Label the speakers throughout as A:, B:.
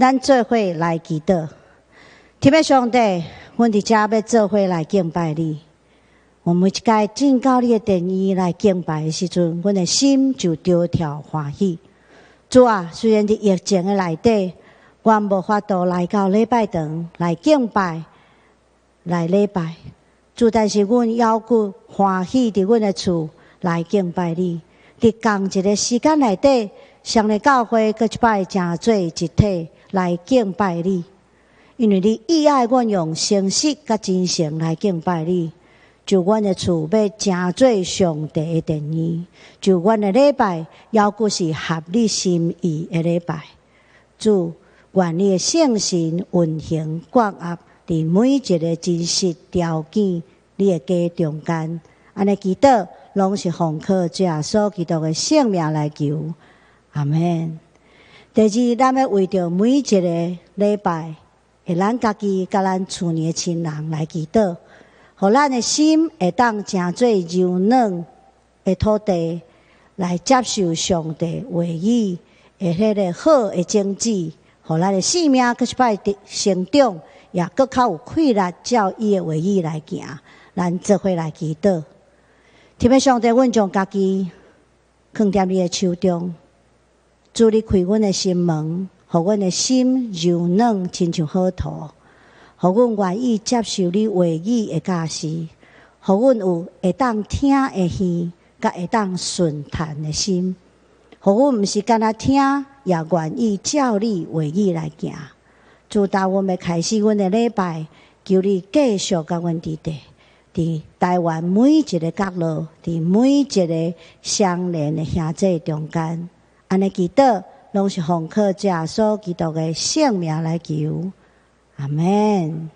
A: 咱做伙来祈祷。天父上帝，阮伫遮要做伙来敬拜你。我每一届进到你的殿宇来敬拜的时阵，阮的心就着跳欢喜。主啊，虽然伫疫情的内底，阮无法度来到礼拜堂来敬拜、来礼拜。主，但是阮犹顾欢喜伫阮的厝来敬拜你。伫同一个时间内底，上帝教会搁一摆诚做一体来敬拜你，因为你意爱阮用诚实甲真诚来敬拜你。就阮的厝要诚做上帝的殿宇，就阮的礼拜犹阁是合你心意的礼拜。主，愿你的圣神运行贯压伫每一个真实条件你的家中间。安尼祈祷，拢是奉靠主耶稣基督的圣名来求，阿门。第二，咱要为着每一个礼拜，会咱家己甲咱厝里的亲人来祈祷。互咱的心会当诚做柔软的土地，来接受上帝话语的迄个好的种子，互咱的生命搁一摆成长，也搁较有气力照伊的话语来行。咱做伙来祈祷。天父上帝，阮将家己放伫你的手中，主你开阮的心门，互阮的心柔软，亲像好土。互阮愿意接受你话语的教示，互阮有会当听的耳，甲会当顺叹的心。互阮毋是干那听，也愿意照你话语来行。主，当阮要开始阮的礼拜，求你继续甲阮伫地，伫台湾每一个角落，伫每一个相连的兄弟中间，安尼祈祷，拢是奉靠主耶稣基督的圣名来求。阿门。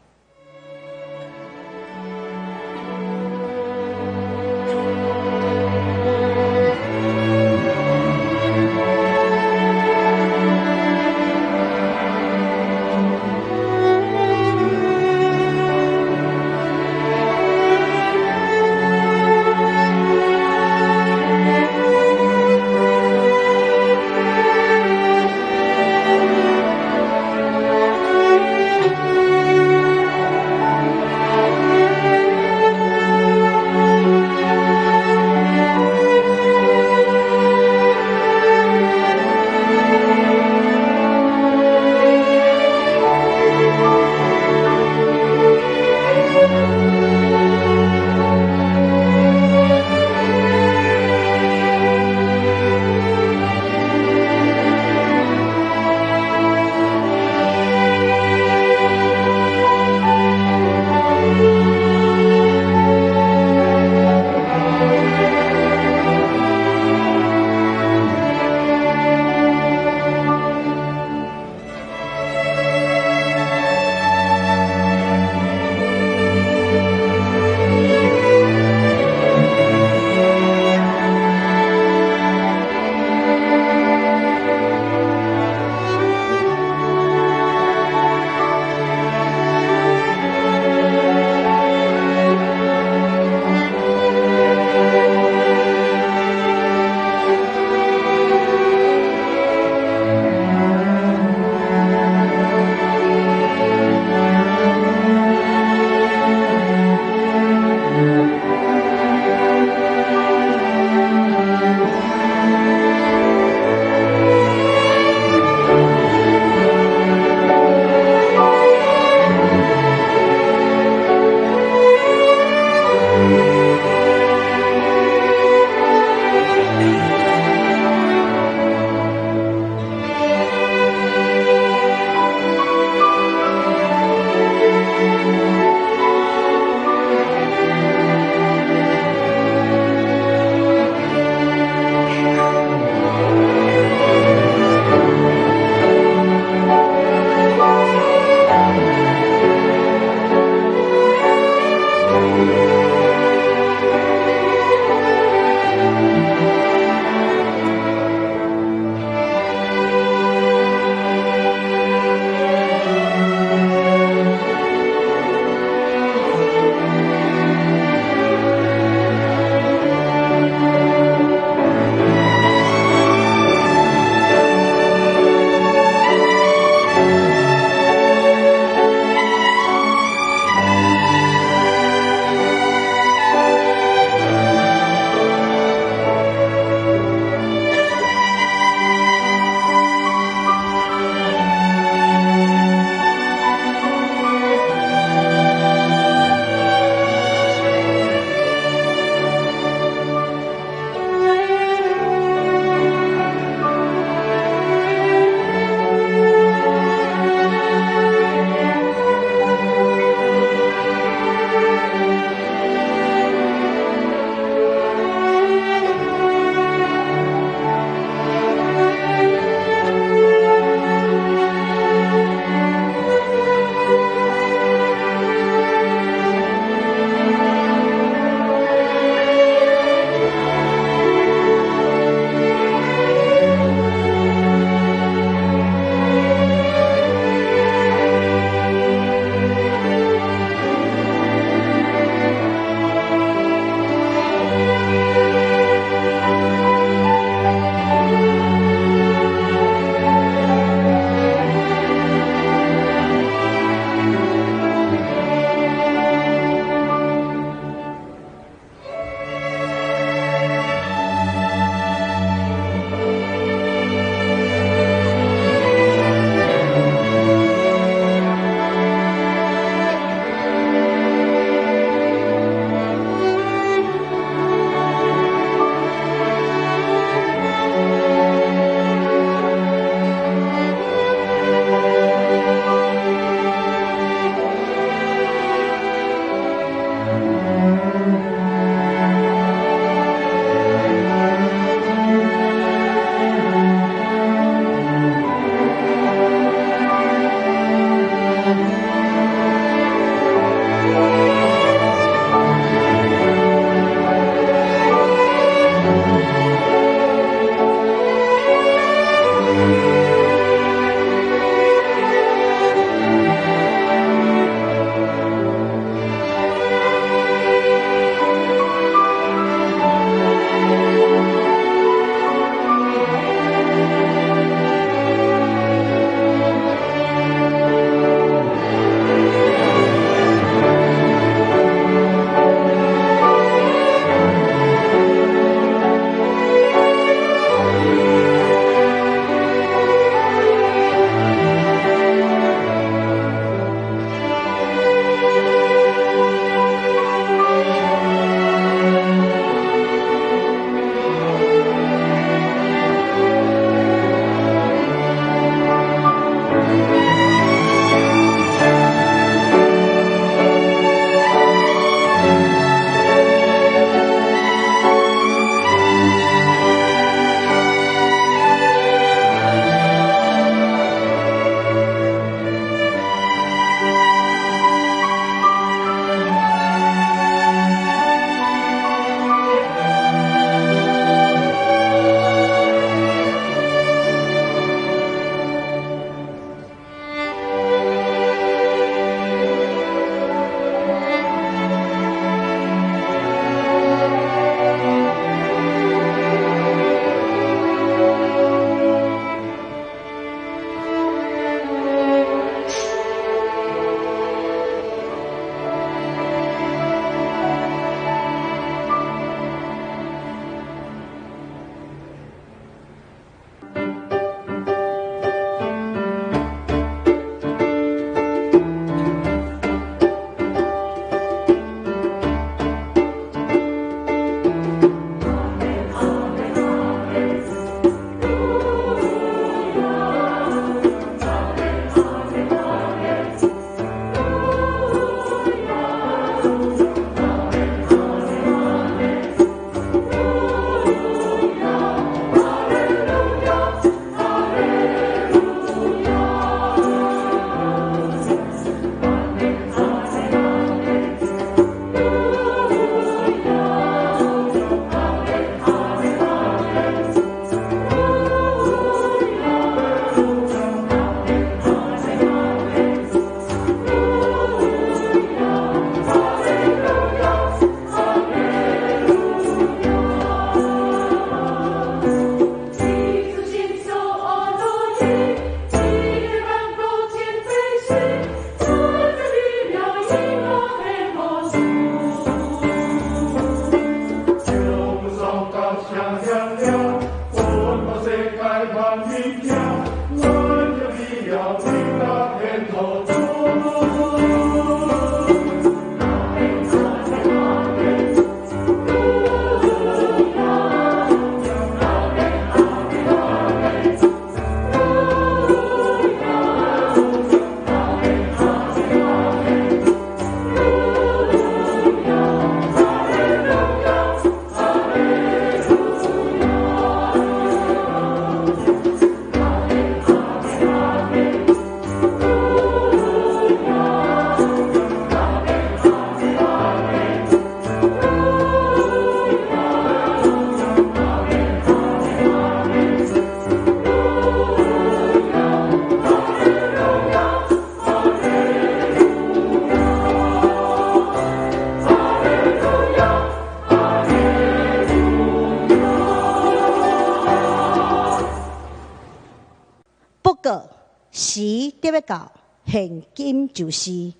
A: 要到现今就是，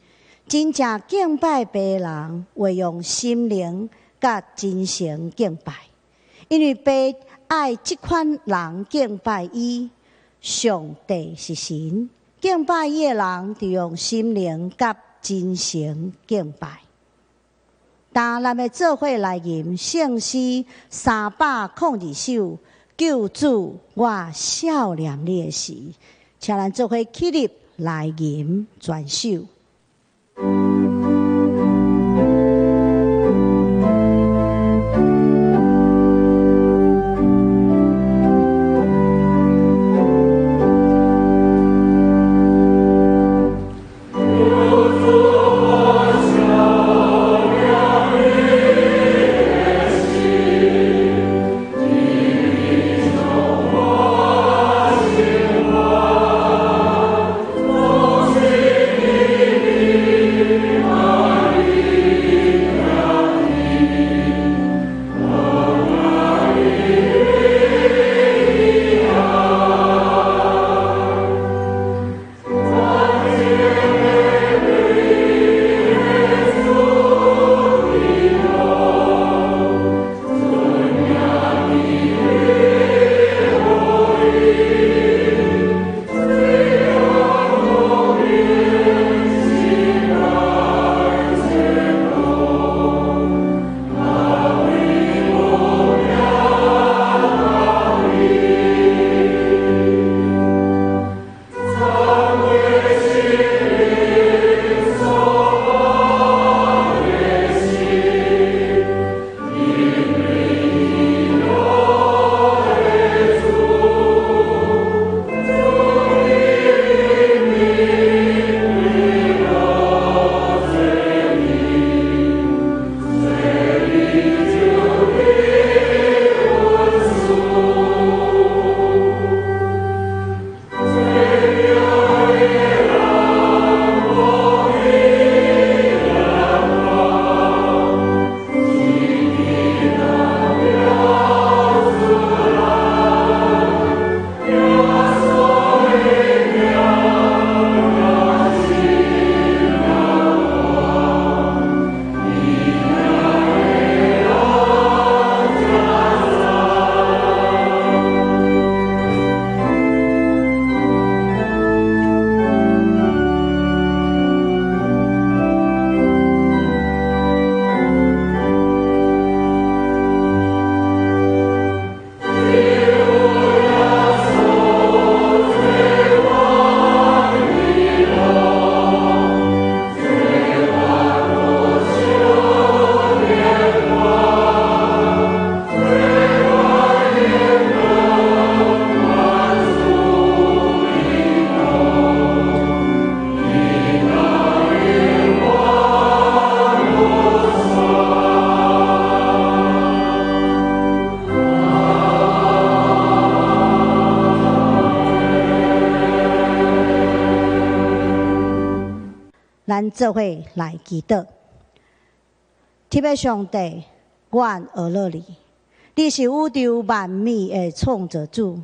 A: 真正敬拜别人，会用心灵甲真诚敬拜，因为别爱即款人敬拜伊，上帝是神，敬拜伊的人就用心灵甲真诚敬拜。当咱要做伙来吟圣诗302首，救主我少年你的时，请咱做伙起立来吟全首。咱做伙来祈祷。天父上帝，阮学乐你，你是宇宙万物的创造主，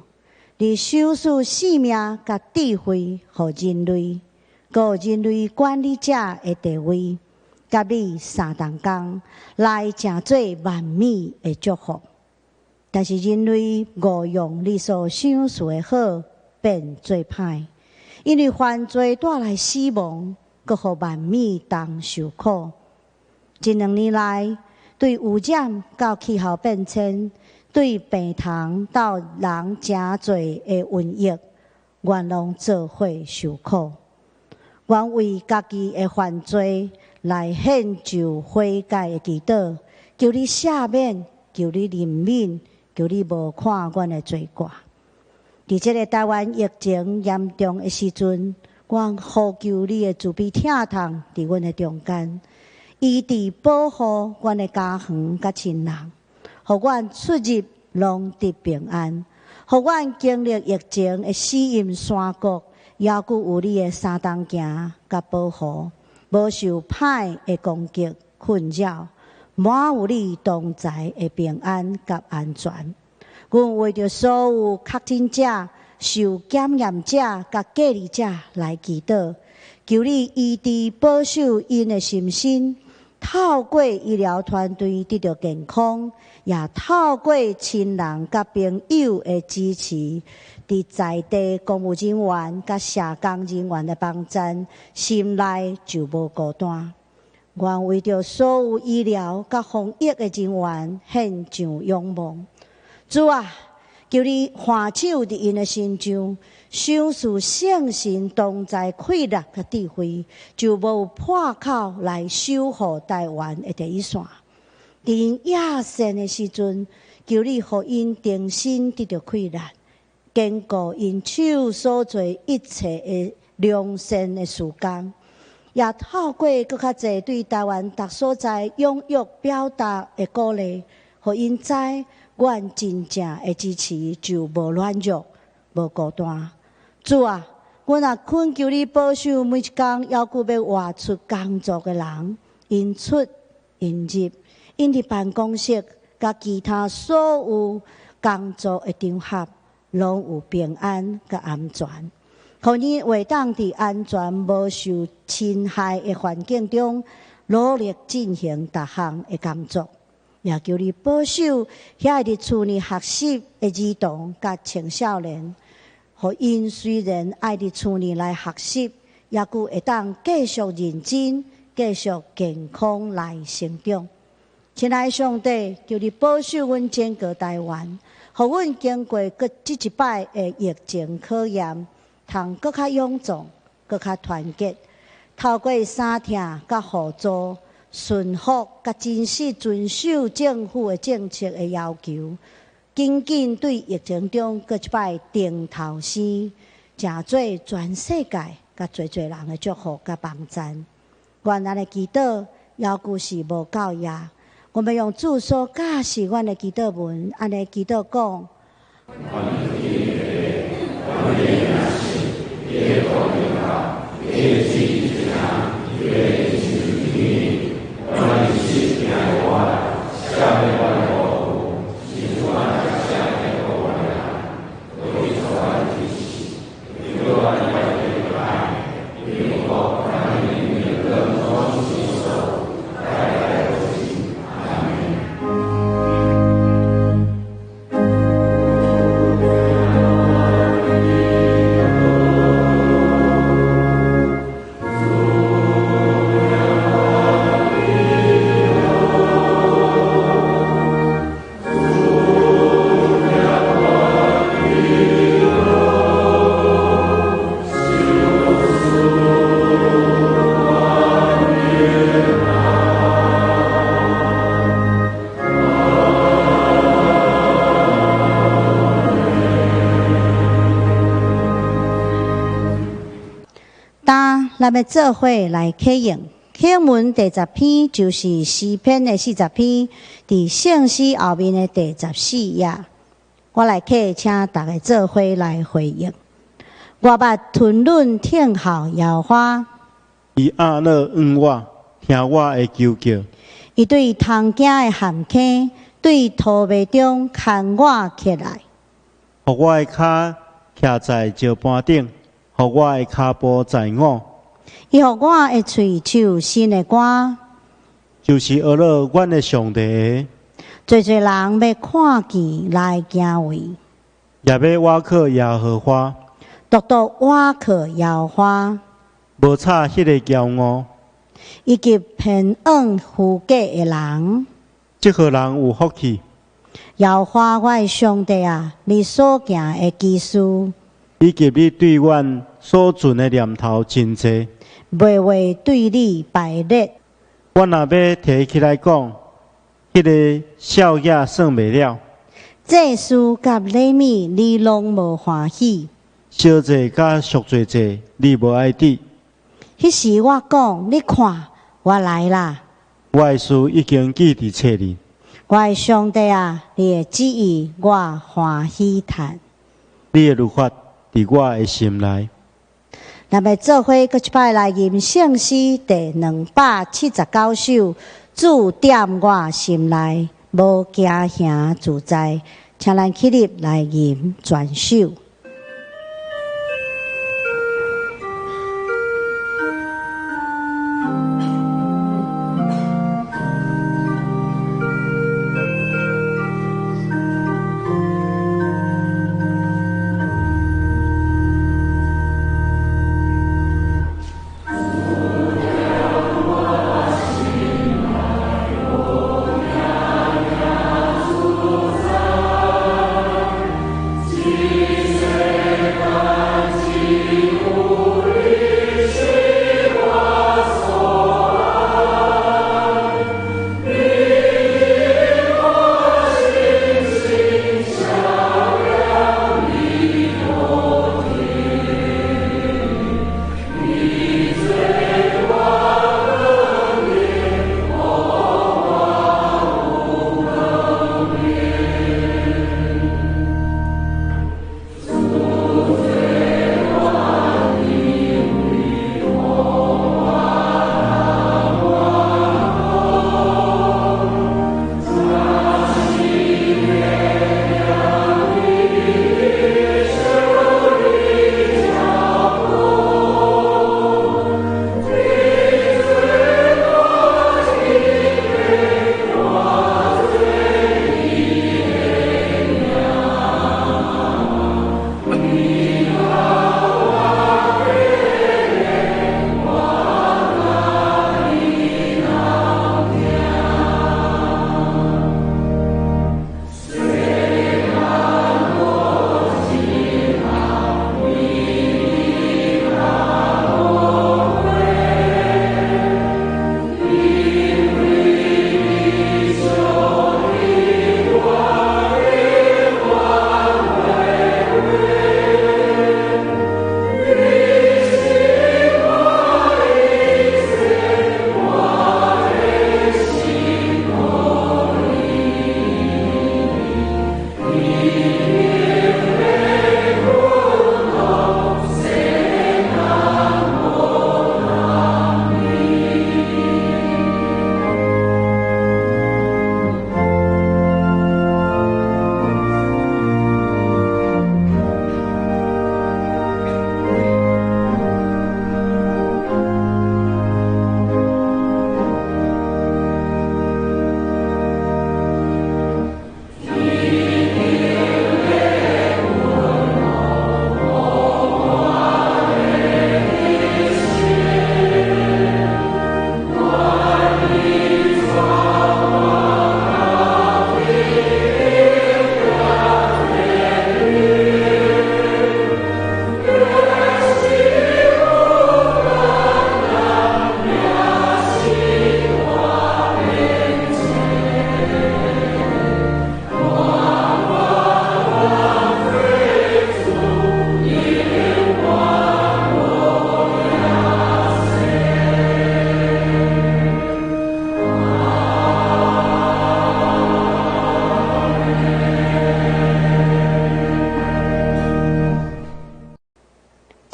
A: 你授予性命甲智慧予人类，予人类管理者的地位，甲你三同工来成做万物的祝福。但是人类误用你所赏赐的好，变做歹，因为犯罪带来死亡，搁互万物同受苦。这2年来，对污染到气候变迁，对病虫到人诚侪的瘟疫，愿拢做伙受苦。愿为家己的犯罪来献就悔改的祈祷，求你赦免，求你怜悯，求你无看阮的罪过。伫这个台湾疫情严重的时阵，阮呼求你的慈悲疼痛伫阮的中间，医治保护阮的家园甲亲人，互阮出入拢得平安，互阮经历疫情的死荫山谷，犹佫有你的三同行甲保护，无受歹的攻击困扰，满有你同在的平安甲安全。阮为着所有确诊者、受检验者甲隔离者来祈祷，求你医治保守因的心身，透过医疗团队得到健康，也透过亲人甲朋友的支持，在地公务人员甲社工人员的帮衬，心内就无孤单。愿为着所有医疗甲防疫的人员献上仰望。主啊，求你换手伫因的身上，赏赐圣神同在气力甲智慧，就无破口来守护台湾的第一线。伫因野戦的时阵，求你互因定心得到气力，坚固因手所做一切的良善的事工。也透过更较侪对台湾各所在踊跃表达的鼓励，互因知，阮真正的支持就无软弱，无孤单。主啊，阮也恳求你保守每一天要求要外出工作的人，因出因入，因伫办公室甲其他所有工作的场合，拢有平安甲安全。互你会当伫安全无受侵害的环境中，努力进行各项的工作，也求你保守遐伫厝内学习的儿童甲青少年，互因虽然爱伫厝内来学习，也佫会当继续认真、继续健康来成长。亲爱的上帝，求你保守阮整个台湾，互阮经过这一摆的疫情考验，通更较勇壮、更较团结，透过相听甲互助，顺服甲真实遵守政府的政策的要求，紧紧对疫情中各一摆定头生，成做全世界甲侪人的祝福甲帮衬。愿咱的祈祷要求是无够也，我们用主所教示阮的祈祷文，安尼祈祷讲。咱要做伙来启用经文第10篇，就是诗篇的40篇，伫圣诗后面的第14页。我来启，请大家做伙来回应。我捌吞忍听候摇花，
B: 伊阿乐恩我，听我的求叫。
A: 伊对通行的坎坷，对土地中牵我起来，
B: 互我的脚徛在石板顶，互我的骹步在我。
A: 伊互我的喙唱新的歌，
B: 就是学了阮的上帝。
A: 侪人要看见来敬畏，
B: 也要瓦靠耶和华，
A: 独独瓦靠耶和华，
B: 无差迄个骄傲，
A: 以及偏恶虚假的人。
B: 即号人有福气。
A: 耶和华我的上帝啊，你所行的奇事，
B: 以及你对阮所存的念头真济，
A: 袂为对你排列。
B: 我若要提起来讲，迄个少爷算袂了。
A: 这事甲礼物你拢无欢喜，
B: 小济甲俗济济，你无爱滴。
A: 迄时我讲，你看，我来啦。
B: 我的事已经记伫册里。
A: 我的上帝啊，你的旨意我欢喜谈。
B: 你的律法伫我的心内。
A: 咱要做伙搁一摆来吟圣诗第279首，主踮我心内，无惊吓自在。请咱起立来吟全首。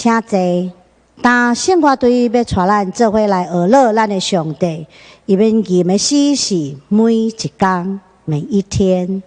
A: 请坐。当圣歌队要带咱做伙来学乐咱的上帝，伊免记的死是每一天、每一天。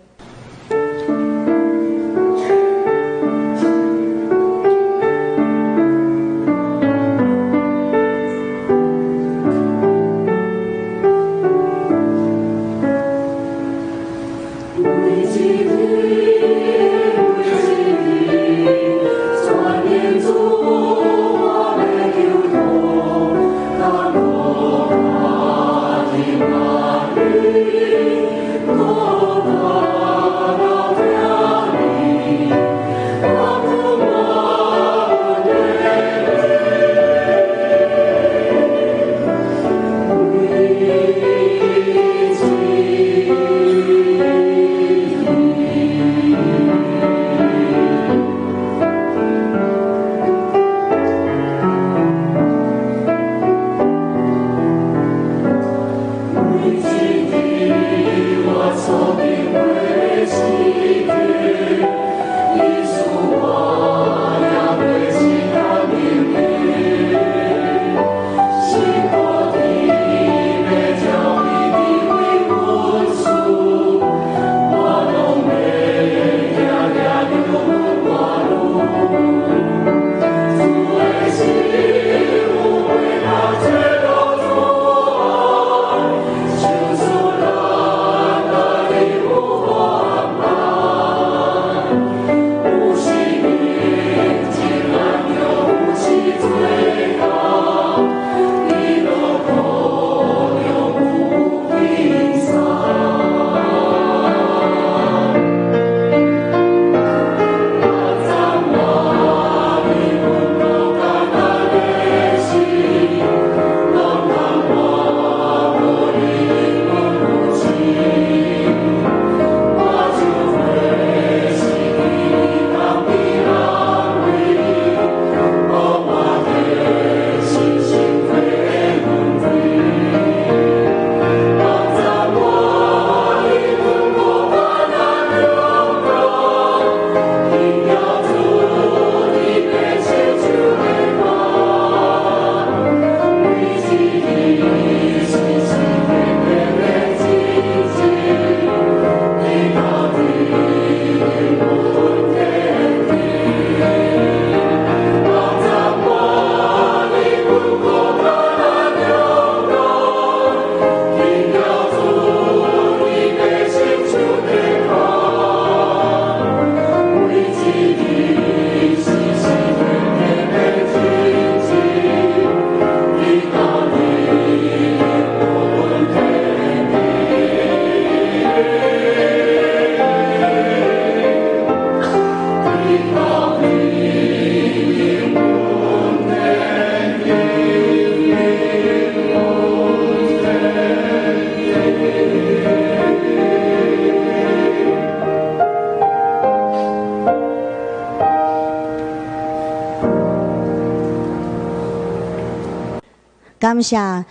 A: 感谢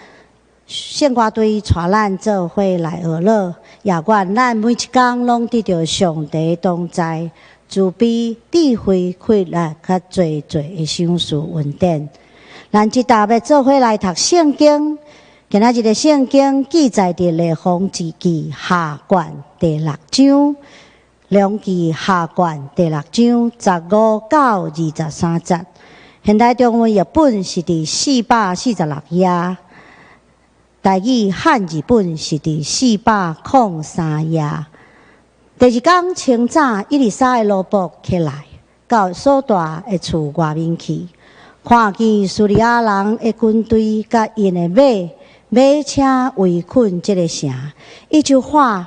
A: 圣歌队带咱做伙来学乐，也愿咱每一天拢得到上帝同在、慈悲、智慧、快乐，较侪的享受恩典。咱即搭要做伙来读圣经，今仔日的圣经记载伫列王纪记下卷第6章，两记下卷第6章15到23节。现代中文译本是伫446页，台语汉语本是伫403页。第二天清早，以利沙的罗卜起来，到所住的厝外面去，看见叙利亚人的军队甲因的马车围困这个城，伊就喊：“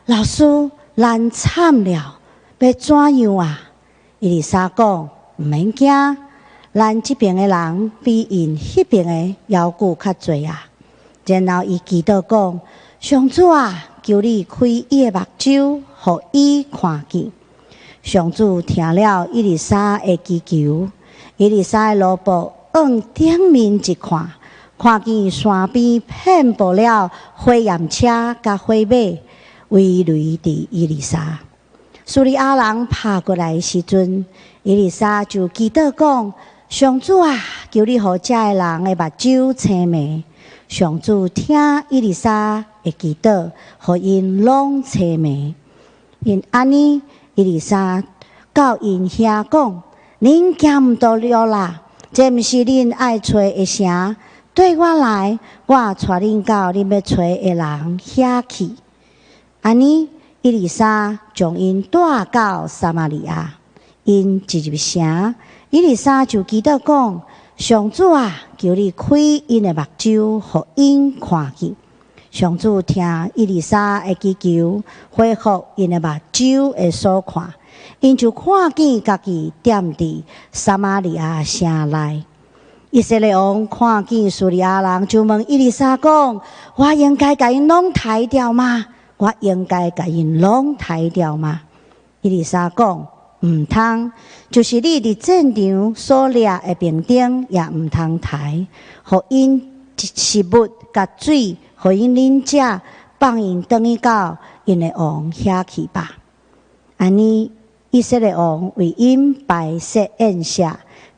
A: 老师，咱惨了，要怎样啊？”以利沙讲：“毋免惊。”咱这边的人比因迄边的要求较侪啊。然后伊祈祷讲：“上主啊，求你开伊的目睭，互伊看见。”上主听了以利沙的祈求，以利沙的罗卜往顶面一看，看见山边遍布了火焰车甲火马，围围伫以利沙。叙利亚人拍过来的时阵，以利沙就祈祷讲：“上主啊，求你互遮个人的目睭青明。上主听伊丽莎的祈祷，互因拢青明。因安尼，伊丽莎到因遐讲：恁惊毋到了啦，这毋是恁爱找的城。对我来，我带恁到恁要找的人遐去。安尼，伊丽莎将因带到撒玛利亚。因一入城，伊丽莎就祈祷讲：上主啊，求你开因的目睭，互因看见。上主听伊丽莎的祈求，恢复因的目睭的所看，因就看见家己踮伫撒玛利亚城内。以色列王看见叙利亚人，就问伊丽莎讲：我应该甲因拢杀掉吗？我应该甲因拢杀掉吗？伊丽莎讲：毋通，就是你伫战场所掠的兵丁也毋通杀，互因食物甲水，互因啉食，放因转去到因的王遐去吧。安尼，以色列王为因摆设宴席，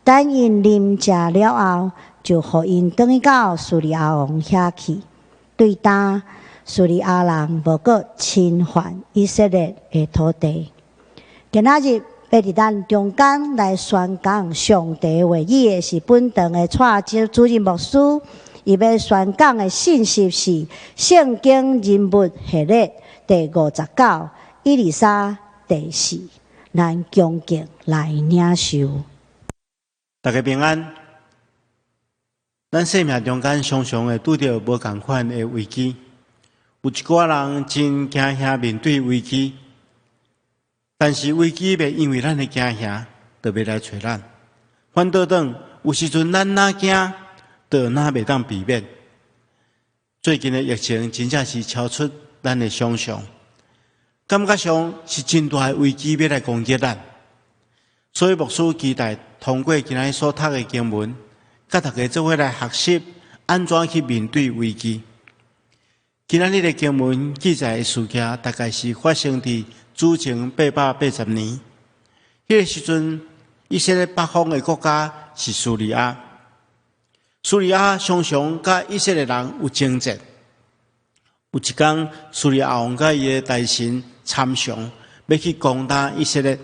A: 等因啉食了后，就互因转去到叙利亚王遐去。对当叙利亚人无搁侵犯以色列的土地。今仔日要伫咱中间来宣讲上帝的话语的是本堂的蔡主任牧师，伊要宣讲的信息是《圣经人物系列》第59，以利沙第4。咱恭敬来领受。
B: 大家平安。咱生命中间常常会拄到无同款的危机，有一寡人真惊吓面对危机。但是危机袂因为咱的惊吓，就要来找咱。反倒转，有时阵咱哪惊，就哪袂当避免。最近的疫情真正是超出咱的想象，感觉上是真大的危机要来攻击咱。所以牧师期待通过今日所读的经文，甲大家做伙来学习安怎去面对危机。今日的经文记载的事件，大概是发生伫主前880年，迄个时阵，以色列北方的国家是叙利亚。叙利亚常常甲以色列人有争执。有一天，叙利亚王甲伊的大臣参详，要去攻打以色列，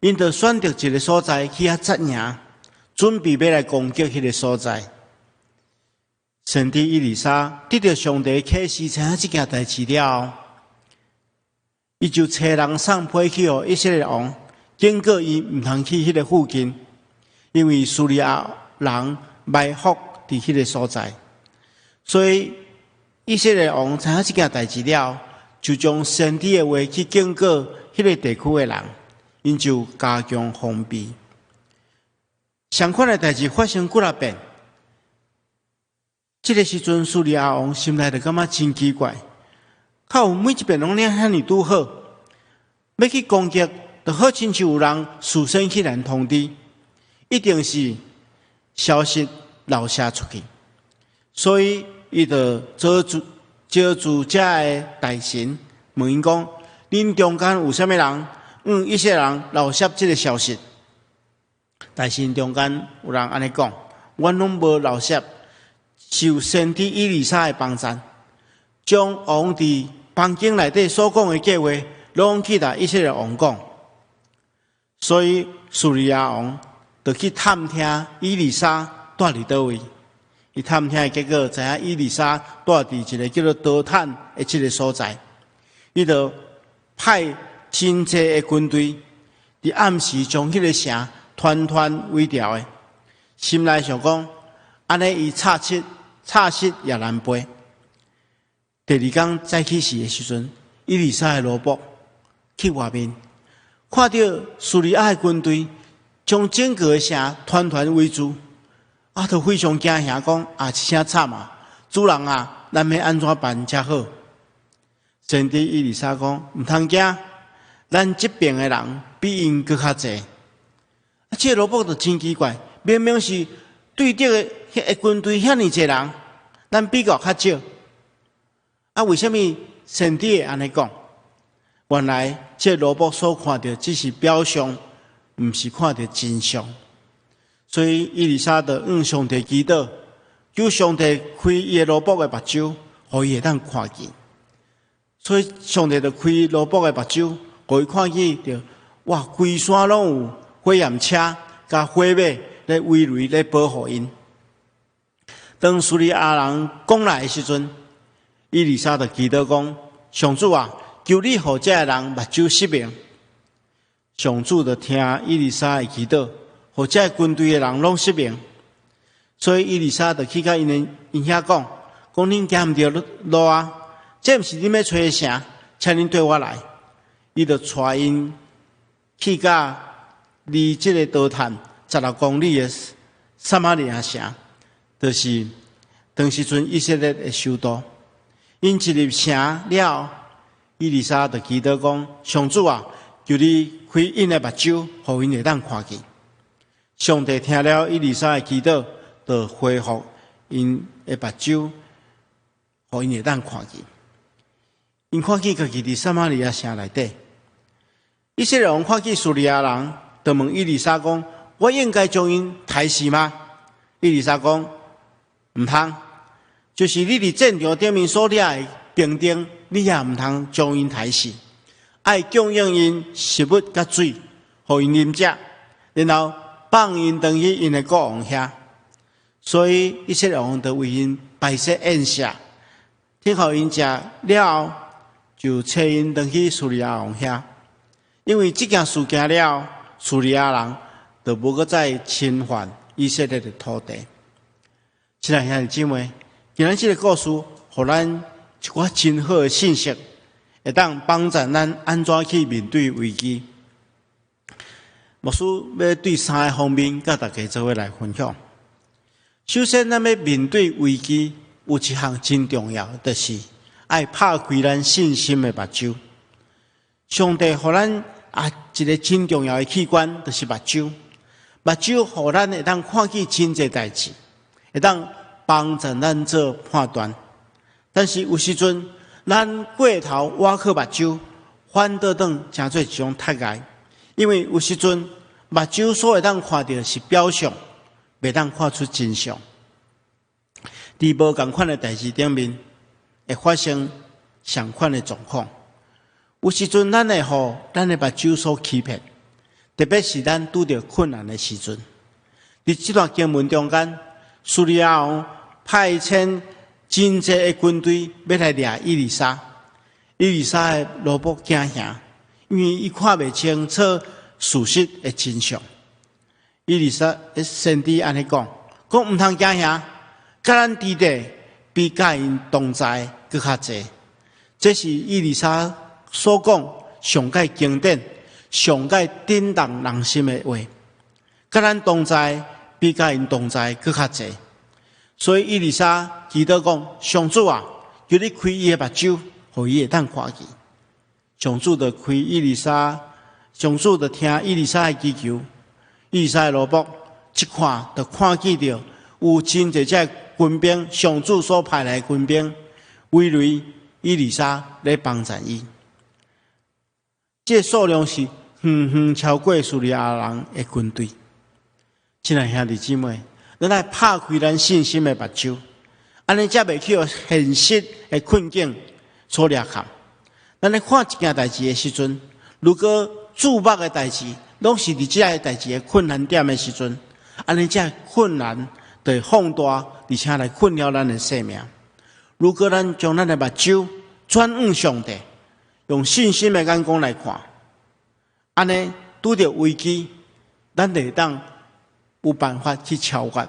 B: 因就选择一个所在去遐扎营，准备要来攻击迄个所在。先知以利沙得到上帝启示，知影这件代志了后，伊就找人送批去予以色列王，警告伊毋通去迄个附近，因为叙利亚人埋伏伫迄个所在。所以以色列王知影这件代志了，就将先知的话去警告迄个地区的人，因就加强防备。相款的代志发生几啊遍，这个时阵叙利亚王心内就感觉真奇怪。靠每一遍拢领遐尼拄好，要去攻击，就好亲像有人事先去人通知，一定是消息漏泄出去。所以伊就招住这的大臣，问因讲：恁中间有啥物人一些人漏泄这个消息？大臣中间有人安尼讲：阮拢无漏泄，受先知以利沙的帮助。将王伫房间内底所讲的计划，拢去甲以色列王讲。所以叙利亚王就去探听以利沙住伫倒位。伊探听的结果，知影以利沙住伫一个叫做多坦的这个所在。伊就派真济的军队伫暗时将迄个城团围掉的。心内想讲，安尼伊插翅也难飞。第二天早起时的时阵，以利沙的罗卜去外面，看到叙利亚的军队将整个的城团围住，就非常惊吓，讲一声惨啊！主人啊，咱要安怎办才好？先知以利沙讲：毋通惊，咱这边的人比因搁较济。这个罗卜就真奇怪，明明是对敌的军队遐尼济人，咱比较较少。为什么先知会安尼讲？原来这罗卜所看到只是表象，毋是看到真相。所以伊丽莎就向上帝祈祷，求上帝开伊的罗卜的目睭，互伊会当看见。所以上帝就开罗卜的目睭，互伊看见着哇，规山拢有火焰车甲火马咧围围咧保护因。当苏利亚人讲来的时阵，伊丽莎就祈祷讲：上主啊，求你互这人目睭失明。上主就听伊丽莎的祈祷，互这军队的人拢失明。所以伊丽莎就去甲因遐讲：恁行毋着路啊，这毋是恁要找的城，请恁对我来。伊就带因去甲离这个刀探16公里的撒玛利亚城，就是当时阵以色列的首都。因一入城了，伊丽莎就祈祷讲：上主啊，求你开因的目睭，互因会当看见。上帝听了伊丽莎的祈祷，就恢复因的目睭，互因会当看见。因看见家己伫撒玛利亚城内底，以色列人看见叙利亚人，就问伊丽莎讲：我应该将因杀死吗？伊丽莎讲：毋通，就是你伫战场顶面所掠的兵丁，你也毋通将因杀死，爱供应因食物甲水，互因啉食，然后放因回去因的国王遐。所以以色列王就为因摆设宴席，听候因食了后，就找因回去叙利亚王遐。因为这件事件了，叙利亚人就无搁再侵犯以色列的土地。亲爱兄弟姊妹，今日这个故事，互咱一寡真好的信息，会当帮助咱安怎去面对危机。牧师要对3个方面，甲大家做伙来分享。首先，咱要面对危机，有一项真重要，就是爱拍开咱信心的目睭。上帝互咱一个真重要的器官，就是目睭。目睭互咱会当看见真侪代志，会当帮助咱做判断。但是有时阵，咱过头挖靠目睭，反倒当成做一种脱害。因为有时阵，目睭所会当看到是表象，袂当看出真相。伫无共款的代志顶面，会发生相款的状况。有时阵，咱会互咱的目睭所欺骗，特别是咱拄着困难的时阵。伫这段经文中间，叙利亚王派遣真济的军队要来掠伊丽莎。伊丽莎的罗卜惊吓，因为伊看袂清楚事实的真相。伊丽莎的先知安尼讲毋通惊吓，甲咱弟弟比甲因同在搁较济。这是伊丽莎所讲上界经典、上界震动人心的话。甲咱同在比甲因同在搁较济。所以伊丽莎祈祷讲：上主啊，求你开伊的目睭，互伊会当看见。上主就开伊丽莎，上主就听伊丽莎的祈求。伊丽莎的罗卜一看，就看见着有真侪只军兵，上主所派来的军兵围围伊丽莎来帮助伊。这数量是远远超过叙利亚人的军队。亲爱兄弟姊妹，咱来拍开咱信心的目睭，安尼才袂去互现实的困境所掠陷。咱来看一件代志的时阵，如果注目的代志拢是伫这个代志的困难点的时阵，安尼才困难就会放大，而且来困扰咱的生命。如果咱将咱的目睭转向上帝，用信心的眼光来看，安尼拄着危机，咱就会当有办法去超越。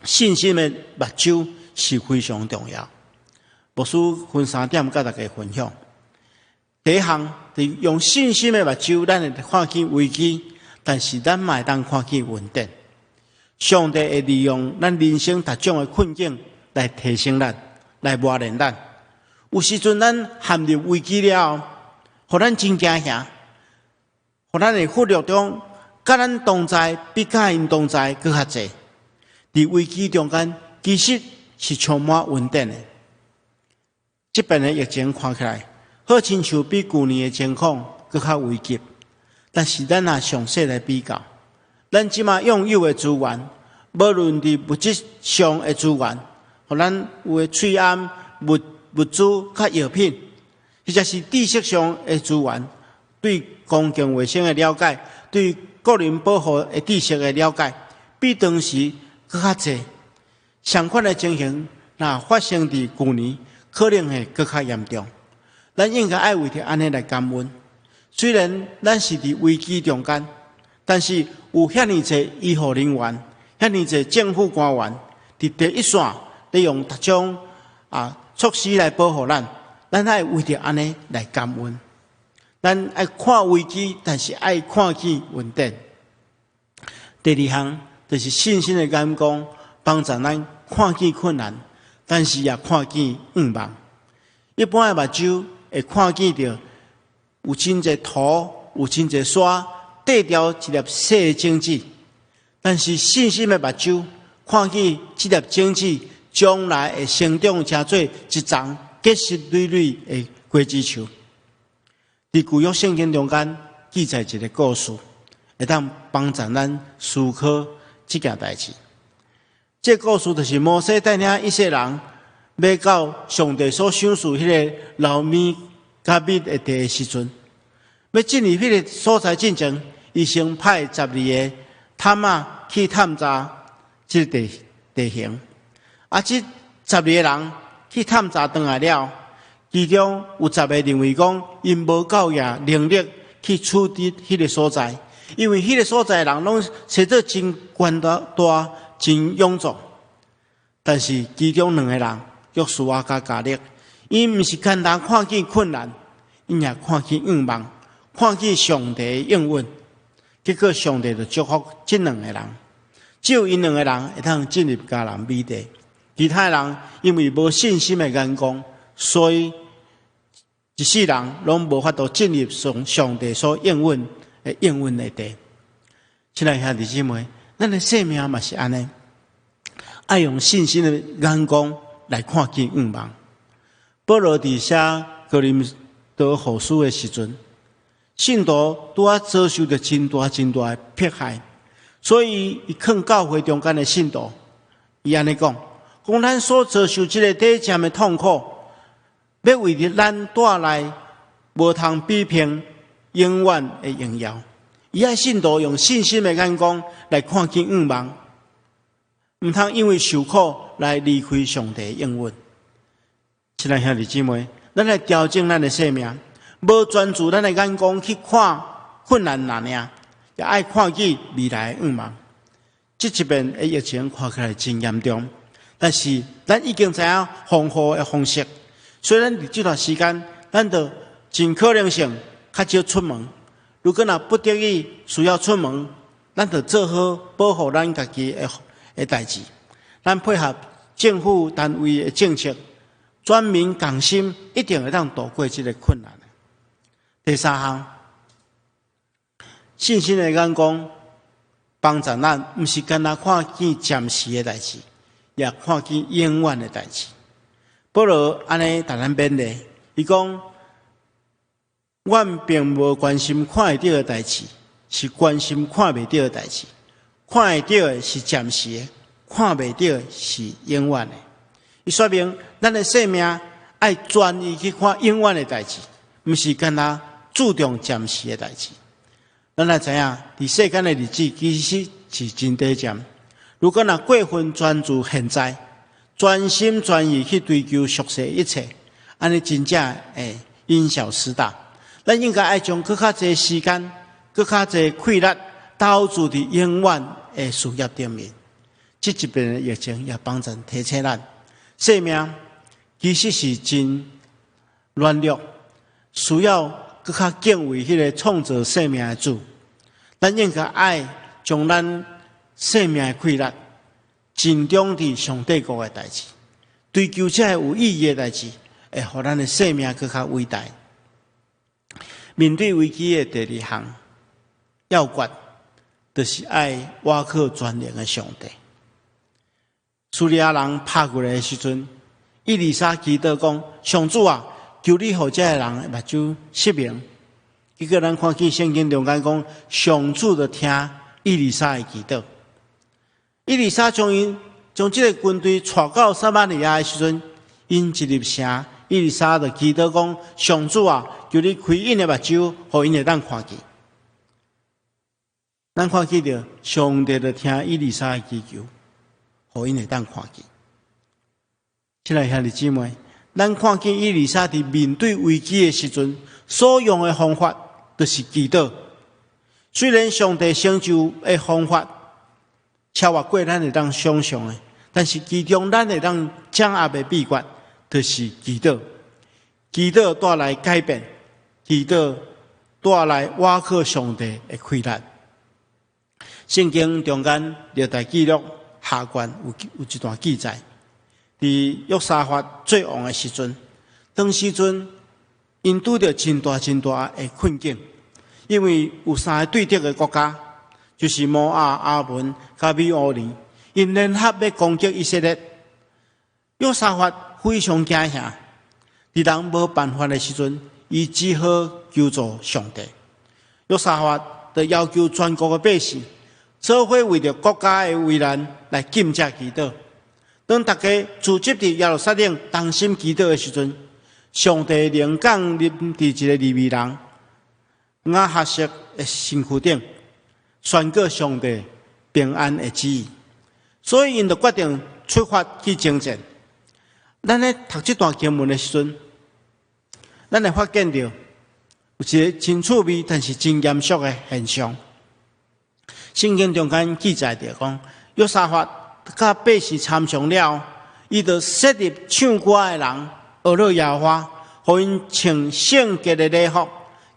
B: 信心的目睭是非常重要。牧师分3点甲大家分享。第一项是用信心的目睭，咱会看见危机，但是咱嘛会当看见稳定。上帝会利用咱人生各种的困境来提升咱，来磨练咱。有时阵咱陷入危机了后，互咱真惊吓，互咱的忽略中，甲咱同在比甲因同在搁较济。伫危机中间，其实是充满稳定的。这边的疫情看起来，好亲像比去年的情况搁较危急，但是咱若详细来比较，咱即马拥有的资源，无论伫物质上的资源，互咱有诶喙安、物资、较药品，或者是知识上的资源，对公共卫生的了解，对个人保护的知识的了解，比当时搁较济。相款的情形，若发生伫旧年，可能会搁较严重。咱应该爱为着安尼来感恩。虽然咱是伫危机中间，但是有遐尼侪医护人员、遐尼侪政府官员伫第一线，利用各种措施来保护咱。咱爱为着安尼来感恩。咱爱看危机，但是爱看见稳定。第二项就是信心的眼光，帮助咱看见困难，但是也看见愿望。一般的目睭会看见到有真侪土，有真侪山，缀条一粒细的种子。但是信心的目睭看见这粒种子将来会成长，成做一丛结实累累的果子树。伫旧约圣经中间记载一个故事，会当帮助咱思考这件代志。这故事就是摩西带领以色列人要到上帝所赏赐迄个老米加密的地的时阵，要进入迄个所在进前，伊先派12个探仔去探查这个地形。这12个人去探查回来了，其中有10个认为讲，因无够能力去处理迄个所在，因为迄个所在的人拢找做真宽大、真勇壮。但是其中2个人，约书亚甲迦勒，因毋是简单看见困难，因也看见愿望，看见上帝的应允。结果上帝就祝福这2个人，只有因2个人会当进入迦南美地，其他人因为无信心的眼光，所以一世人拢无法度进入上帝所应允的地。亲爱兄弟姊妹，咱的生命嘛是安尼，爱用信心的眼光来看见愿望。保罗伫写哥林多后书的时阵，信徒拄啊遭受着真大的迫害，所以伊劝教会中间的信徒，伊安尼讲咱所遭受这个短暂的痛苦，要为着咱带来无通比拼永远的荣耀。伊爱信徒用信心的眼光来看见愿望，毋通因为受苦来离开上帝的应允。亲爱兄弟姊妹，咱来调整咱的生命，无专注咱的眼光去看困难哪样，也爱看见未来的愿望。这一边的疫情看起来真严重，但是咱已经知影防护的方式。虽然伫这段时间，咱就尽可能性较少出门。如果若不得已需要出门，咱就做好保护咱家己的代志。咱配合政府单位的政策，全民共心，一定会当度过这个困难。第三项，信心的眼光帮助咱，毋是干那看见暂时的代志，也看见永远的代志。保罗安尼甲咱勉励，伊讲：阮并无关心看会到的代志，是关心看袂到的代志。看会到的是暂时的，看袂到的是永远的。伊说明咱的生命爱专一去看永远的代志，毋是干那注重暂时的代志。咱也知影，伫世间的日子其实是真短暂。如果若过分专注现在，专心专意去追求俗世一切，安尼真正会因小失大。咱应该爱将更较侪时间、更较侪气力投注伫永远的事业顶面。这一边的疫情也帮助提醒咱，生命其实是真软弱，需要更较敬畏迄个创造生命的主。咱应该爱将咱生命的气力尽忠伫上帝国的代志，追求这有意义的代志，会互咱的生命更较伟大。面对危机的第二项要诀，就是爱倚靠全能的上帝。叙利亚人拍过来的时阵，以利沙祈祷讲：上主啊，求你互这个人的目睭失明。结果咱看见圣经中间讲，上主就听伊丽莎的祈祷。伊丽莎将这个军队带到撒玛利亚的时阵，因一入城，伊丽莎就祈祷讲：上主啊，求你开因的目睭，互因会当看见。咱看见着上帝就听伊丽莎的祈求，互因会当看见。亲爱兄弟姊妹，咱看见伊丽莎伫面对危机的时阵，所用的方法就是祈祷。虽然上帝成就的方法超越过咱会当想象的，但是其中咱会当掌握的秘诀，就是祈祷。祈祷带来改变，祈祷带来倚靠上帝的开力。圣经中间历代记录下卷有一段记载，伫约沙法最王的时阵，当时阵因拄着真大的困境，因为有3个对敌的国家，就是摩押、阿门、甲米欧尼，因联合要攻击以色列。约沙法非常惊吓，伫人无办法的时阵，伊只好求助上帝。约沙法就要求全国的百姓，做伙为着国家的危难来禁食祈祷。当大家聚集伫耶路撒冷同心祈祷的时阵，上帝灵感临伫一个利未人亚哈谢的身躯顶，宣告上帝平安的旨意。所以因就决定出发去征战。咱咧读这段经文的时阵，咱会发现到有一个真趣味，但是真严肃的现象。圣经中间记载着讲，约沙法甲百姓参详了，伊就设立唱歌的人，学了耶和华，互因穿圣洁的礼服，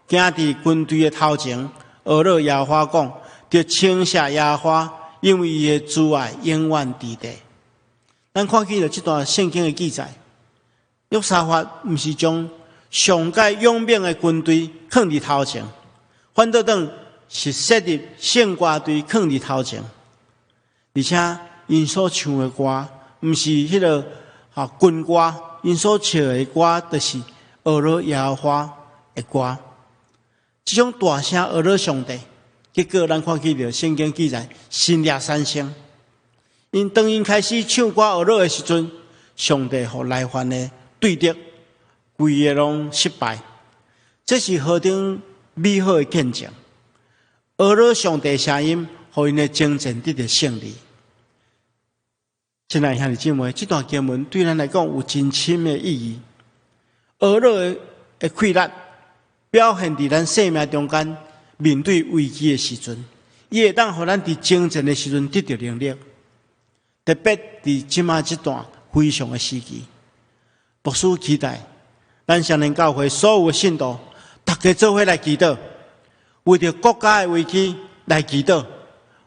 B: 行伫军队的头前，学了耶和华讲，着称谢耶和华，因为伊的慈爱永远伫地。咱看见了这段圣经的记载，约沙法毋是将上界勇猛的军队放伫头前，反倒等是设立圣歌队放伫头前，而且因所唱的歌毋是迄个军歌，因所唱的歌就是学了耶和华的歌。这种大声学了上帝，结果咱看见了圣经记载，心掠三声。当因开始唱歌学了的时阵，上帝互来犯的对敌，规个拢失败。这是何等美好的见证！学了上帝声音，互因的征战得到胜利。亲爱兄弟姊妹，这段经文对咱来讲有真深的意义。学了的气力表现伫咱生命中间面对危机的时阵，伊会当互咱伫征战的时阵得到能力。特别伫即马这段非常的时期，牧师期待咱双年教会所有的信徒，大家做伙来祈祷，为着国家的危机来祈祷，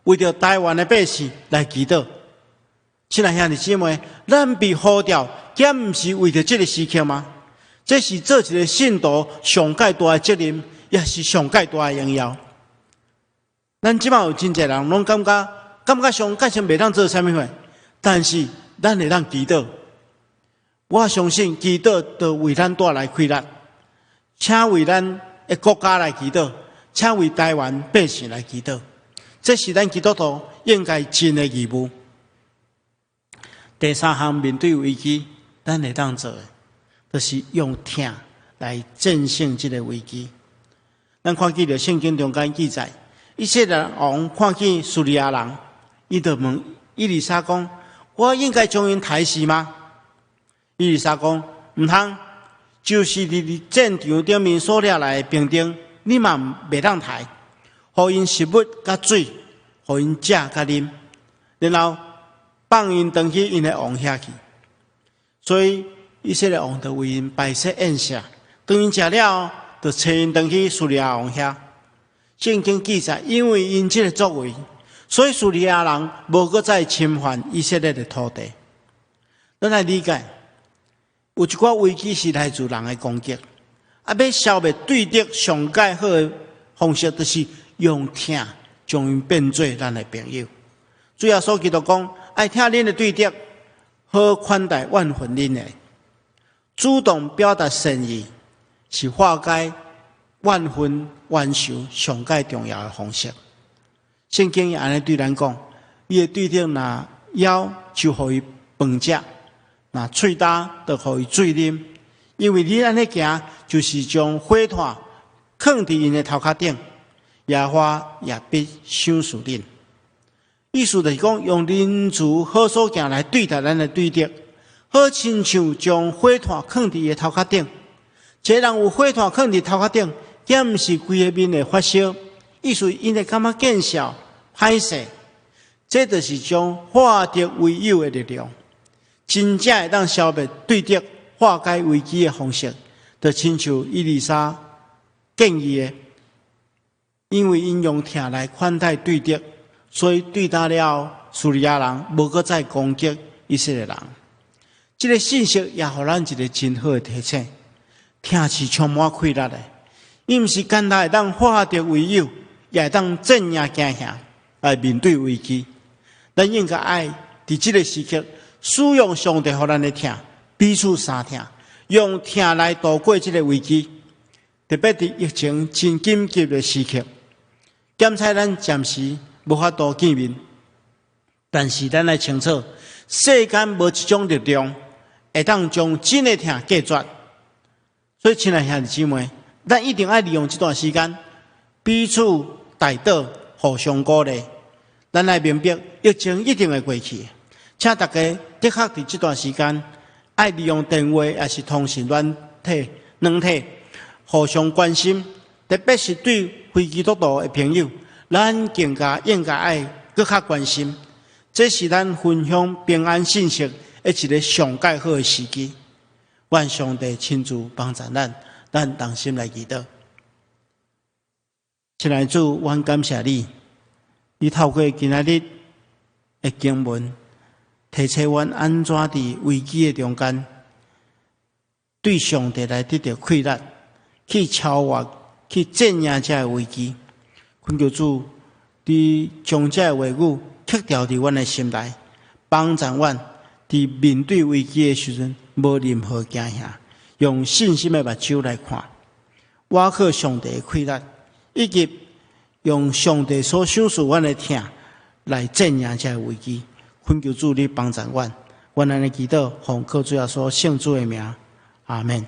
B: 为着台湾的百姓来祈祷。亲爱兄弟姊妹，咱被呼召，这毋是为着这个时刻吗？这是做一个信徒上界大的责任，也是上界大的荣耀。咱即马有真侪人拢感觉上界上袂当做啥物货，但是咱会当祈祷。我相信祈祷就为咱带来快乐，请为咱的国家来祈祷，请为台湾百姓来祈祷。这是咱基督徒应该尽的义务。第三项，面对危机，咱会当做的，就是用听来战胜这个危机。咱看见了圣经中间记载，以色列王看见叙利亚人，伊就问以利沙讲：“我应该将因杀死吗？”以利沙讲：“毋通，就是你伫战场顶面所掠来的兵丁，你嘛袂当杀，互因食物甲水，互因食甲啉，然后放因回去因的王遐去。”所以以色列王就为因摆设宴席，当因食了，就带因回去叙利亚王遐。圣经记载，因为因这个作为，所以叙利亚人无搁再侵犯以色列的土地。咱来理解，有一寡危机是来自人的攻击，要消灭对敌上界好的方式，就是用听将因变做咱的朋友。主耶稣基督讲，爱听恁的对敌，好款待万分恁的。主动表达善意，是化解万分冤仇上界重要的方式。圣经也安尼对咱讲，伊会对着若枵就互伊饭食，若喙焦就互伊水啉。因为你安尼行，就是将火炭放伫因的头壳顶，野花也必伤树顶。意思就是讲，用仁慈好所行来对待咱的对敌，好亲像将火炭放伫伊的头壳顶。一个人有火炭放伫头壳顶，也毋是规个面会发烧，意思因会感觉见笑、歹势。这就是将化敌为友的力量，真正会当消灭对敌、化解危机的方式，就亲像伊丽莎建议的，因为因用疼来款待对敌，所以对打了叙利亚人，无搁再攻击以色列人。这个信息也互咱一个真好的提醒。疼是充满气力的，伊毋是简单会当化敌为友，也会当镇压惊吓来面对危机。咱应该爱伫这个时刻使用上帝互咱的疼，彼此相疼，用疼来度过这个危机。特别伫疫情真紧急的时刻，检测咱暂时无法度见面，但是咱来清楚，世间无一种力量会当将真的疼隔绝。所以，亲爱兄弟姊妹，咱一定要利用这段时间，彼此带导，互相鼓励。咱来明白，疫情一定会过去。请大家的确伫这段时间，爱利用电话也是通讯软体，互相关心。特别是对非基督徒的朋友，咱更加应该爱更较关心。这是咱分享平安信息的一个上介好的时机。愿上帝亲自帮助咱同心来祈祷。亲爱的主，阮感谢你，你透过今仔日的经文，提醒阮安怎伫危机的中间，对上帝来得到气力，去超越、去镇压这危机。恳求主，你将这话语刻掉伫阮的心内，帮助阮伫面对危机的时阵，无任何惊吓，用信心的目睭来看，挖靠上帝的气力，以及用上帝所赏赐阮的疼来镇压这危机。恳求主你帮助阮，阮安尼祈祷，奉靠主耶稣圣主的名，阿门。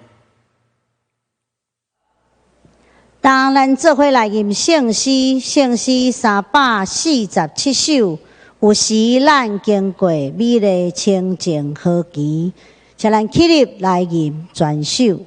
A: 当咱做伙来吟圣诗347首，有时咱经过美丽清净河期，请咱起立来吟全首。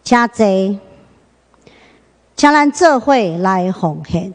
A: 请坐，请咱做伙来奉献。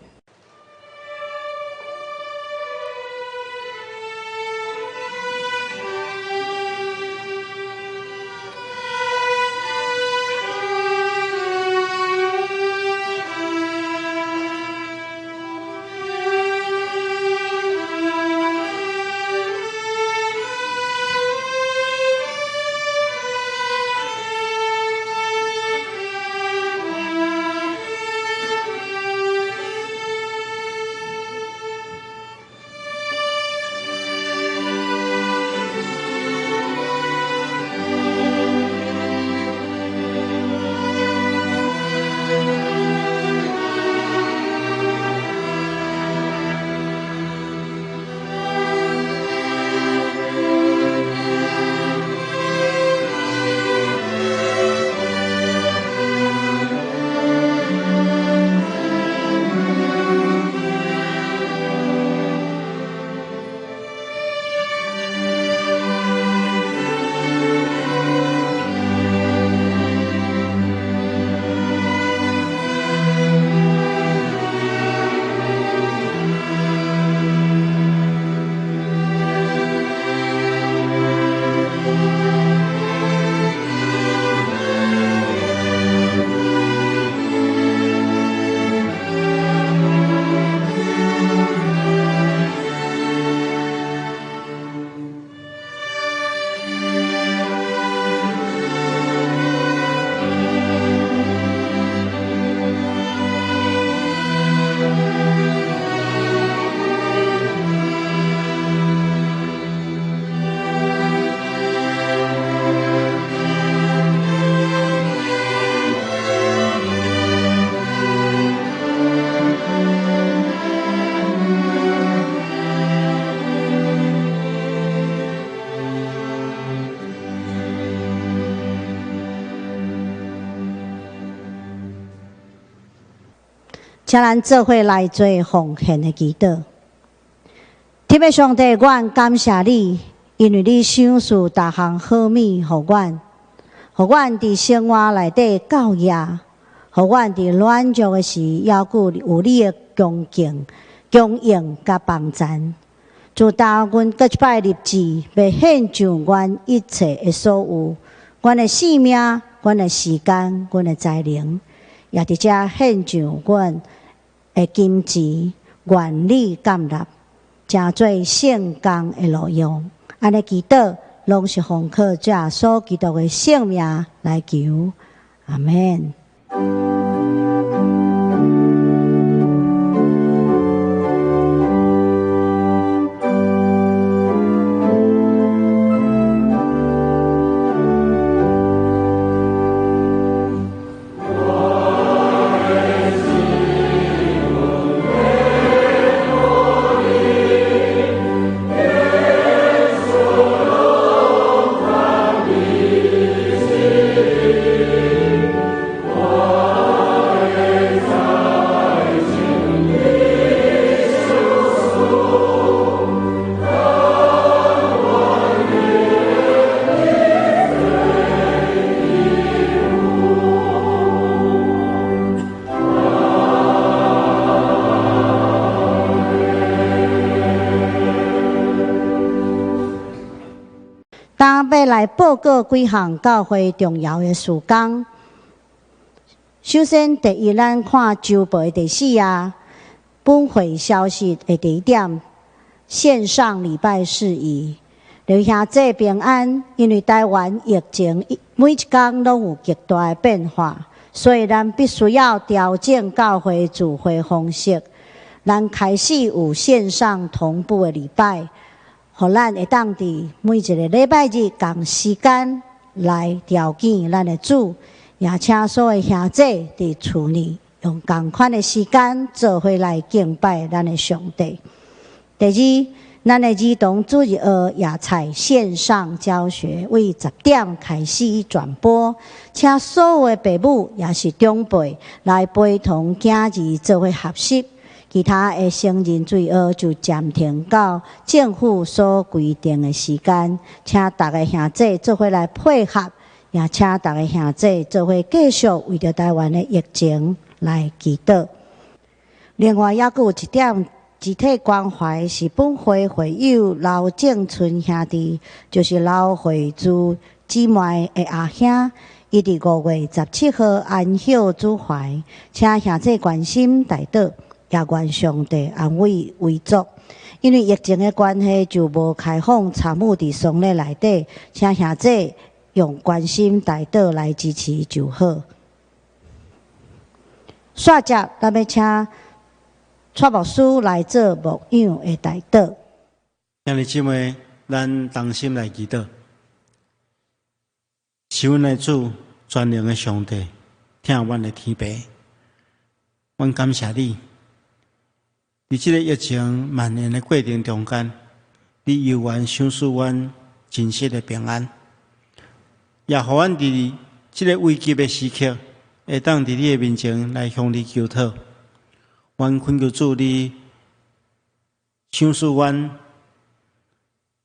A: 请咱做伙来做奉献的祈祷。天父上帝，阮感谢你，因为你赏赐逐项好物互阮，互阮伫生活内底教育，互阮伫软弱的时还佫有你的恭敬、供应甲帮衬。自打阮各一摆立志，要献上阮一切的所有，阮的性命、阮的时间、阮的才能，也伫遮献上阮的金钱、愿力、甘纳，诚做圣工的路用。安尼祈祷，拢是奉靠主耶稣基督的圣名来求，阿门。当要来报告几项教会重要的事工。首先，第一，咱看周报的第4啊，本会消息的第1点，线上礼拜事宜，留下这平安，因为台湾疫情每一天拢有极大的变化，所以咱必须要调整教会聚会方式，咱开始有线上同步的礼拜。互咱会当伫每一个礼拜日同时间来调见咱的主，也请所有兄弟伫厝内用同款的时间做伙来敬拜咱的上帝。第二，咱的儿童主日学也采线上教学，为10点开始转播，请所有的父母也是长辈来陪同囝儿做伙学习。其他的成人主日学就暂停到政府所规定的时间，请大家兄弟做伙来配合，也请大家兄弟做伙继续为着台湾的疫情来祈祷。另外，还佫有一点集体关怀，是本会会友刘正春兄弟，就是刘惠珠姊妹的阿兄。伊伫5月17号安享主怀，请兄弟关心代祷，也愿上帝安慰为足。因为疫情的关系，就无开放参与伫丧礼内底，请兄弟用关心代祷来支持就好。煞接，咱要请蔡牧师来做牧养的代祷。
B: 兄弟姊妹，咱同心来祈祷。是阮的主，全能的上帝，听阮的天父，阮感谢你。伫即个疫情蔓延的过程中间，你犹原赏赐阮真实的平安，也互阮伫即个危急的时刻，会当伫你的面前来向你求讨。阮恳求主，你赏赐阮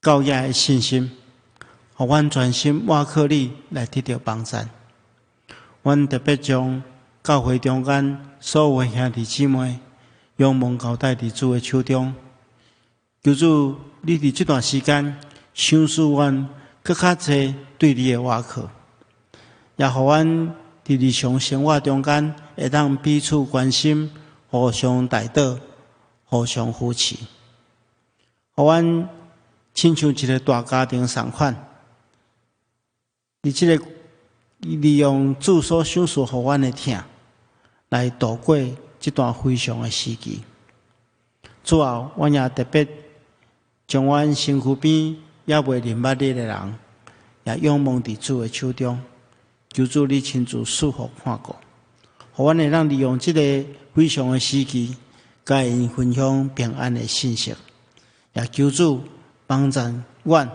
B: 高雅的信心。互阮全心倚靠你来得到帮助。阮特别将教会中间所有的兄弟姊妹，仰望交代伫主的手中。求主，你伫这段时间赏赐阮更较侪对你的倚靠，也互阮伫日常生活中间会当彼此关心，互相代祷，互相扶持，互阮亲像一个大家庭同款。伫即个利用主所赏赐互阮的疼，来度过这段非常的时期。最后，阮也特别将阮身躯边也未认捌你的人，也仰望伫主的手中，求主你亲自赐福看顾，互阮会当利用这个非常的时期，甲因分享平安的信息，也求主帮助阮，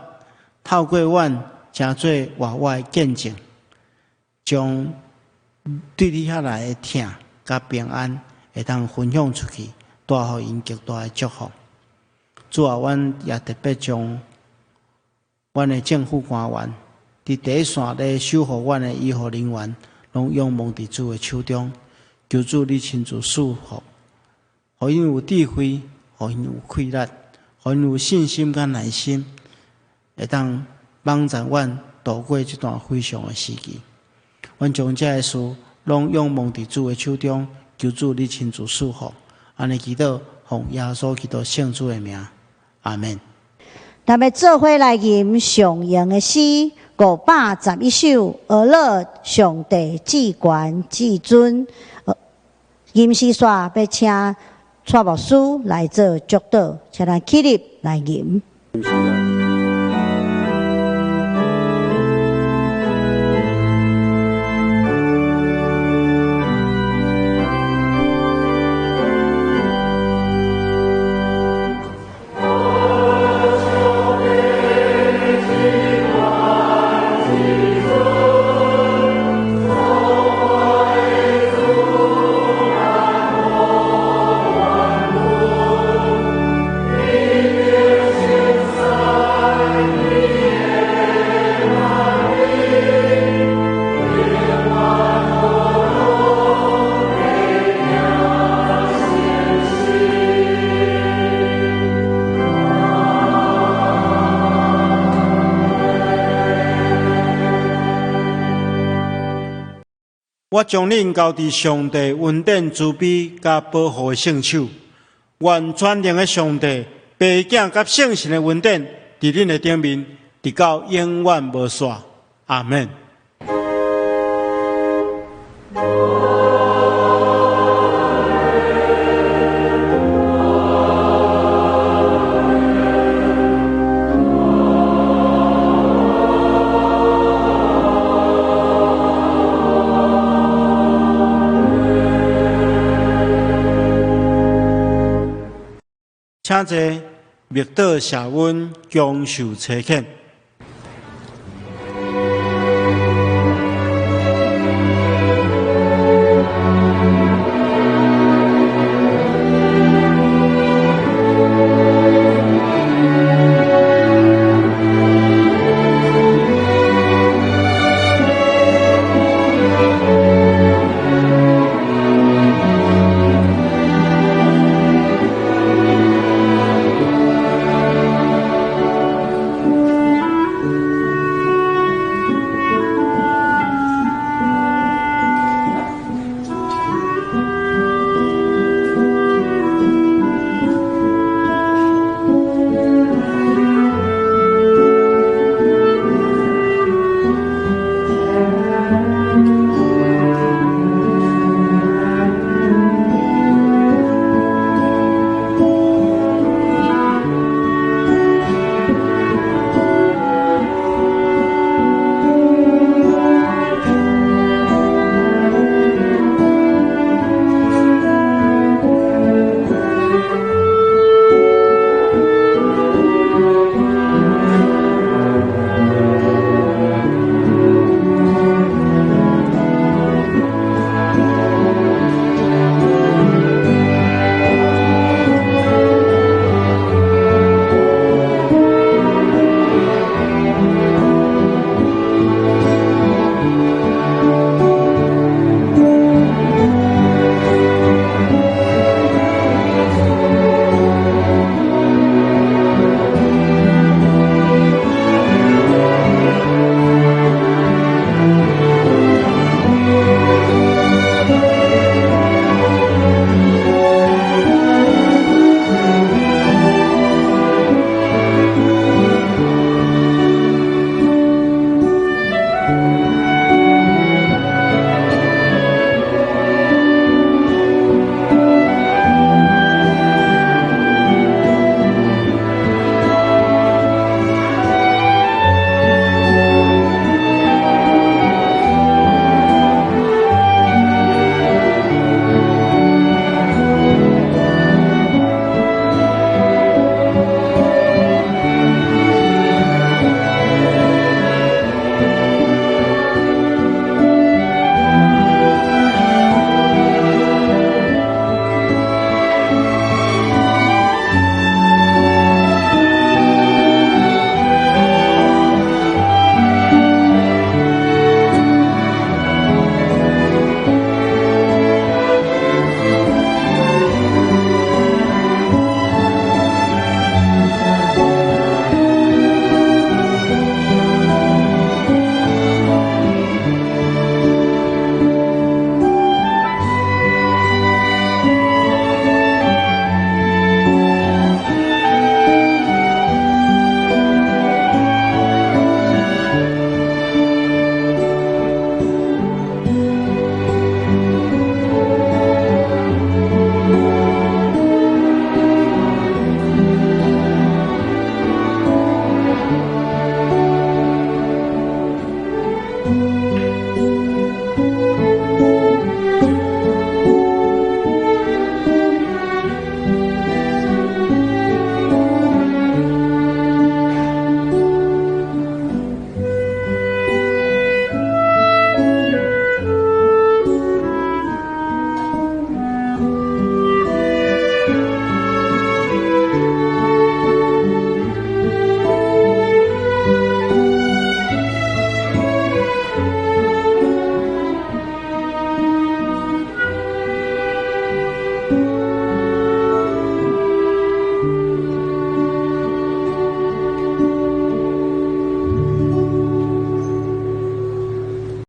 B: 透过阮。诚做活我的见证，将对你遐来的疼甲平安，会当分享出去，带互因极大的祝福。主啊，阮也特别将阮的政府官员伫第一线咧守护阮的医护人员，拢仰望伫主的手中，求主你亲自赐福，互因有智慧，互因有气力，互因有信心甲耐心，会当。帮助阮度过这段非常的时期，阮将这个事拢仰望伫主的手中，求主你亲自赐福。安尼祈祷，奉耶稣基督圣主的名，阿门。
A: 咱要做伙来吟上扬的诗511首，俄勒上帝至权至尊。吟诗煞要请蔡牧师来做祝祷，请咱起立来吟。
B: 我将恁交伫上帝恩典慈悲甲保护的圣手，愿全能的上帝、爸囝甲圣神的恩典，伫恁的顶面，直到永远无煞。阿门。请坐，密道谢恩，强受差遣。